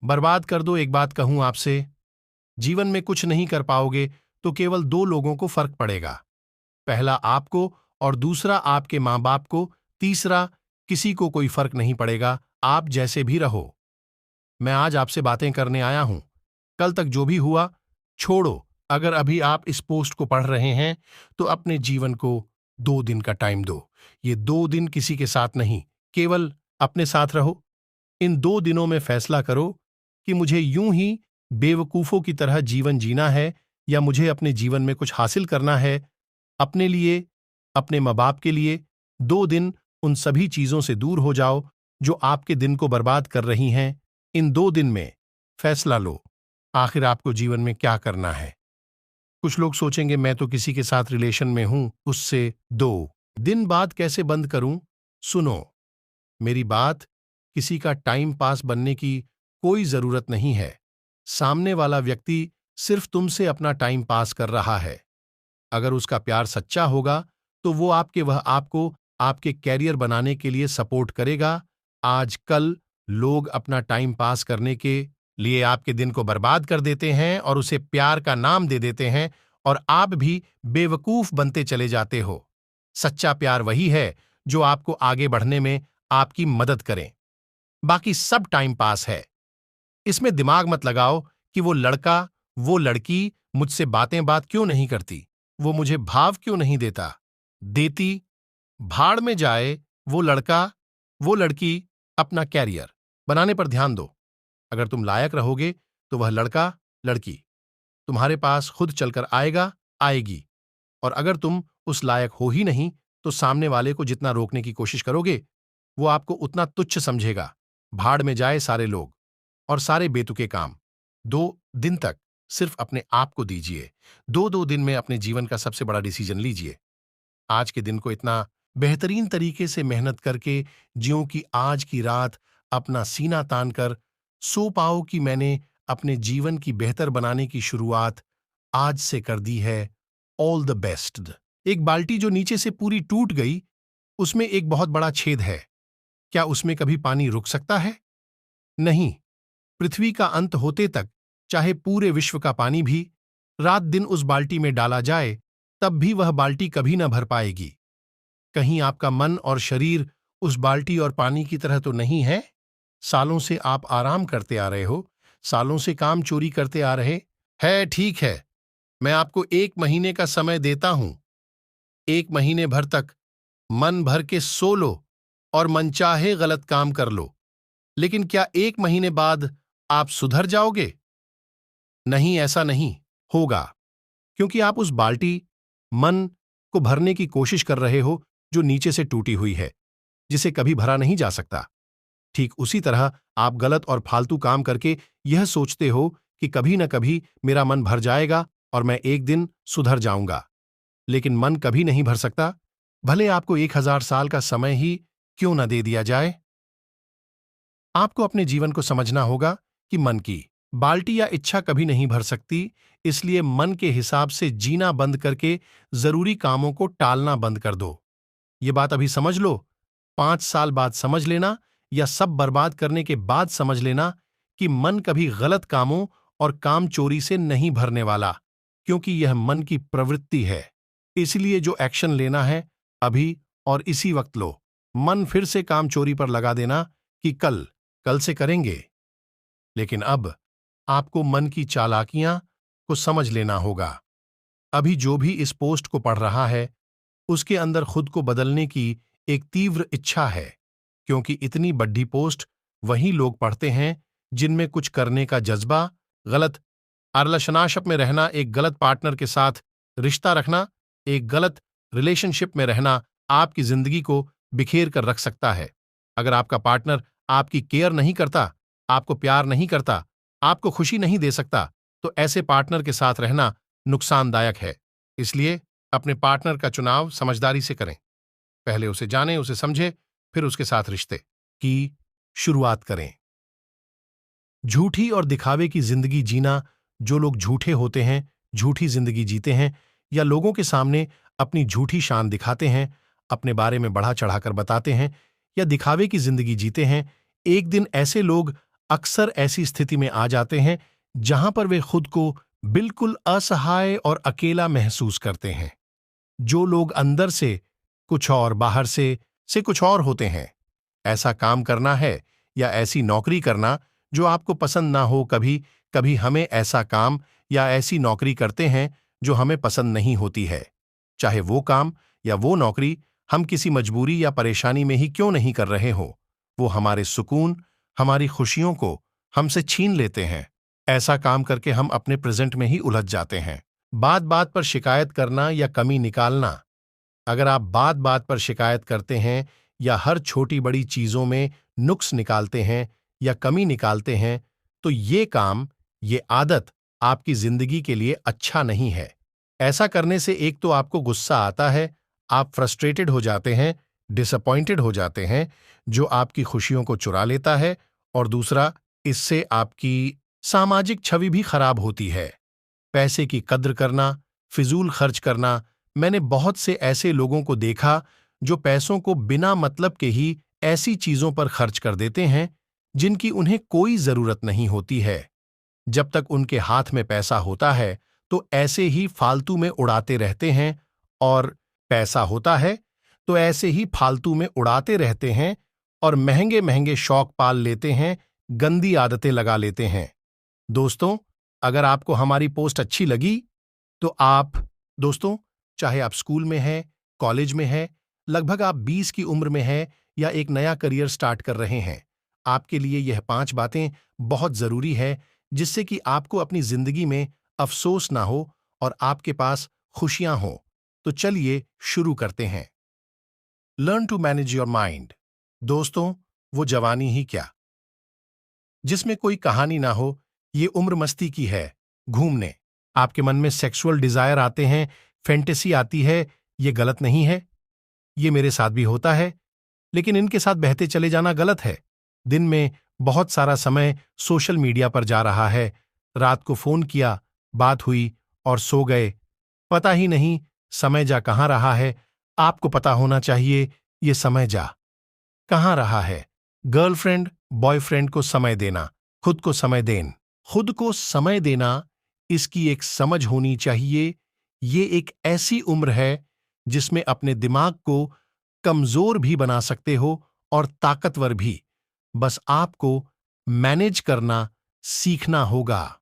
बर्बाद कर दो। एक बात कहूं आपसे, जीवन में कुछ नहीं कर पाओगे तो केवल दो लोगों को फर्क पड़ेगा। पहला आपको और दूसरा आपके माँ बाप को। तीसरा किसी को कोई फर्क नहीं पड़ेगा, आप जैसे भी रहो। मैं आज आपसे बातें करने आया हूं। कल तक जो भी हुआ छोड़ो। अगर अभी आप इस पोस्ट को पढ़ रहे हैं तो अपने जीवन को 2 दिन का टाइम दो। ये 2 दिन किसी के साथ नहीं, केवल अपने साथ रहो। इन 2 दिनों में फैसला करो कि मुझे यूं ही बेवकूफों की तरह जीवन जीना है या मुझे अपने जीवन में कुछ हासिल करना है। अपने लिए, अपने माँ बाप के लिए 2 दिन उन सभी चीजों से दूर हो जाओ जो आपके दिन को बर्बाद कर रही हैं। इन 2 दिन में फैसला लो, आखिर आपको जीवन में क्या करना है। कुछ लोग सोचेंगे मैं तो किसी के साथ रिलेशन में हूं, उससे 2 दिन बाद कैसे बंद करूं। सुनो मेरी बात, किसी का टाइम पास बनने की कोई जरूरत नहीं है। सामने वाला व्यक्ति सिर्फ तुमसे अपना टाइम पास कर रहा है। अगर उसका प्यार सच्चा होगा तो वह आपको आपके कैरियर बनाने के लिए सपोर्ट करेगा। आजकल लोग अपना टाइम पास करने के लिए आपके दिन को बर्बाद कर देते हैं और उसे प्यार का नाम दे देते हैं, और आप भी बेवकूफ बनते चले जाते हो। सच्चा प्यार वही है जो आपको आगे बढ़ने में आपकी मदद करे। बाकी सब टाइम पास है। इसमें दिमाग मत लगाओ कि वो लड़का, वो लड़की मुझसे बात क्यों नहीं करती, वो मुझे भाव क्यों नहीं देता। देती, भाड़ में जाए वो लड़का, वो लड़की। अपना कैरियर बनाने पर ध्यान दो। अगर तुम लायक रहोगे तो वह लड़का, लड़की तुम्हारे पास खुद चलकर आएगा, आएगी। और अगर तुम उस लायक हो ही नहीं तो सामने वाले को जितना रोकने की कोशिश करोगे वो आपको उतना तुच्छ समझेगा। भाड़ में जाए सारे लोग और सारे बेतुके काम। 2 दिन तक सिर्फ अपने आप को दीजिए। 2 दिन में अपने जीवन का सबसे बड़ा डिसीजन लीजिए। आज के दिन को इतना बेहतरीन तरीके से मेहनत करके ज्यों कि आज की रात अपना सीना तान कर सो पाओ कि मैंने अपने जीवन की बेहतर बनाने की शुरुआत आज से कर दी है। All the best. एक बाल्टी जो नीचे से पूरी टूट गई, उसमें एक बहुत बड़ा छेद है। क्या उसमें कभी पानी रुक सकता है? नहीं। पृथ्वी का अंत होते तक चाहे पूरे विश्व का पानी भी रात दिन उस बाल्टी में डाला जाए तब भी वह बाल्टी कभी न भर पाएगी। कहीं आपका मन और शरीर उस बाल्टी और पानी की तरह तो नहीं है? सालों से आप आराम करते आ रहे हो, सालों से काम चोरी करते आ रहे है। ठीक है, मैं आपको 1 महीने का समय देता हूं। 1 महीने भर तक मन भर के सो लो और मनचाहे गलत काम कर लो। लेकिन क्या 1 महीने बाद आप सुधर जाओगे? नहीं, ऐसा नहीं होगा, क्योंकि आप उस बाल्टी, मन को भरने की कोशिश कर रहे हो जो नीचे से टूटी हुई है, जिसे कभी भरा नहीं जा सकता। ठीक उसी तरह आप गलत और फालतू काम करके यह सोचते हो कि कभी न कभी मेरा मन भर जाएगा और मैं एक दिन सुधर जाऊंगा। लेकिन मन कभी नहीं भर सकता, भले आपको 1000 साल का समय ही क्यों न दे दिया जाए। आपको अपने जीवन को समझना होगा कि मन की बाल्टी या इच्छा कभी नहीं भर सकती, इसलिए मन के हिसाब से जीना बंद करके जरूरी कामों को टालना बंद कर दो। ये बात अभी समझ लो, 5 साल बाद समझ लेना या सब बर्बाद करने के बाद समझ लेना कि मन कभी गलत कामों और काम चोरी से नहीं भरने वाला, क्योंकि यह मन की प्रवृत्ति है। इसलिए जो एक्शन लेना है अभी और इसी वक्त लो। मन फिर से काम चोरी पर लगा देना कि कल कल से करेंगे। लेकिन अब आपको मन की चालाकियां को समझ लेना होगा। अभी जो भी इस पोस्ट को पढ़ रहा है उसके अंदर खुद को बदलने की एक तीव्र इच्छा है, क्योंकि इतनी बड़ी पोस्ट वही लोग पढ़ते हैं जिनमें कुछ करने का जज्बा, गलत रिलेशनशिप में रहना, एक गलत पार्टनर के साथ रिश्ता रखना, एक गलत रिलेशनशिप में रहना आपकी जिंदगी को बिखेर कर रख सकता है। अगर आपका पार्टनर आपकी केयर नहीं करता, आपको प्यार नहीं करता, आपको खुशी नहीं दे सकता, तो ऐसे पार्टनर के साथ रहना नुकसानदायक है। इसलिए अपने पार्टनर का चुनाव समझदारी से करें। पहले उसे जानें, उसे समझें, फिर उसके साथ रिश्ते की शुरुआत करें। झूठी और दिखावे की जिंदगी जीना, जो लोग झूठे होते हैं, झूठी जिंदगी जीते हैं या लोगों के सामने अपनी झूठी शान दिखाते हैं, अपने बारे में बढ़ा चढ़ाकर बताते हैं या दिखावे की जिंदगी जीते हैं, एक दिन ऐसे लोग अक्सर ऐसी स्थिति में आ जाते हैं जहां पर वे खुद को बिल्कुल असहाय और अकेला महसूस करते हैं। जो लोग अंदर से कुछ और, बाहर से कुछ और होते हैं। ऐसा काम करना है या ऐसी नौकरी करना जो आपको पसंद ना हो। कभी कभी हमें ऐसा काम या ऐसी नौकरी करते हैं जो हमें पसंद नहीं होती है। चाहे वो काम या वो नौकरी हम किसी मजबूरी या परेशानी में ही क्यों नहीं कर रहे हो, वो हमारे सुकून, हमारी खुशियों को हमसे छीन लेते हैं। ऐसा काम करके हम अपने प्रेजेंट में ही उलझ जाते हैं। बात बात पर शिकायत करना या कमी निकालना। अगर आप बात बात पर शिकायत करते हैं या हर छोटी बड़ी चीजों में नुक्स निकालते हैं या कमी निकालते हैं, तो ये काम, ये आदत आपकी जिंदगी के लिए अच्छा नहीं है। ऐसा करने से एक तो आपको गुस्सा आता है, आप फ्रस्ट्रेटेड हो जाते हैं, डिसअपॉइंटेड हो जाते हैं, जो आपकी खुशियों को चुरा लेता है, और दूसरा, इससे आपकी सामाजिक छवि भी खराब होती है। पैसे की कद्र करना, फिजूल खर्च करना। मैंने बहुत से ऐसे लोगों को देखा जो पैसों को बिना मतलब के ही ऐसी चीजों पर खर्च कर देते हैं जिनकी उन्हें कोई जरूरत नहीं होती है। जब तक उनके हाथ में पैसा होता है तो ऐसे ही फालतू में उड़ाते रहते हैं, और पैसा होता है तो ऐसे ही फालतू में उड़ाते रहते हैं और महंगे महंगे शौक पाल लेते हैं, गंदी आदतें लगा लेते हैं। दोस्तों, अगर आपको हमारी पोस्ट अच्छी लगी तो आप, दोस्तों, चाहे आप स्कूल में हैं, कॉलेज में हैं, लगभग आप 20 की उम्र में हैं या एक नया करियर स्टार्ट कर रहे हैं, आपके लिए यह 5 बातें बहुत जरूरी है जिससे कि आपको अपनी जिंदगी में अफसोस ना हो और आपके पास खुशियां हो। तो चलिए शुरू करते हैं। Learn to manage your mind. दोस्तों, वो जवानी ही क्या जिसमें कोई कहानी ना हो, ये उम्र मस्ती की है, घूमने। आपके मन में सेक्सुअल डिजायर आते हैं, फैंटेसी आती है, ये गलत नहीं है। ये मेरे साथ भी होता है, लेकिन इनके साथ बहते चले जाना गलत है। दिन में बहुत सारा समय सोशल मीडिया पर जा रहा है, रात को फोन किया, बात हुई और सो गए, पता ही नहीं समय जा कहाँ रहा है। आपको पता होना चाहिए ये समय जा कहाँ रहा है। गर्लफ्रेंड, बॉयफ्रेंड को समय देना, खुद को समय देन। खुद को समय देना, इसकी एक समझ होनी चाहिए। ये एक ऐसी उम्र है जिसमें अपने दिमाग को कमजोर भी बना सकते हो और ताकतवर भी। बस आपको मैनेज करना सीखना होगा।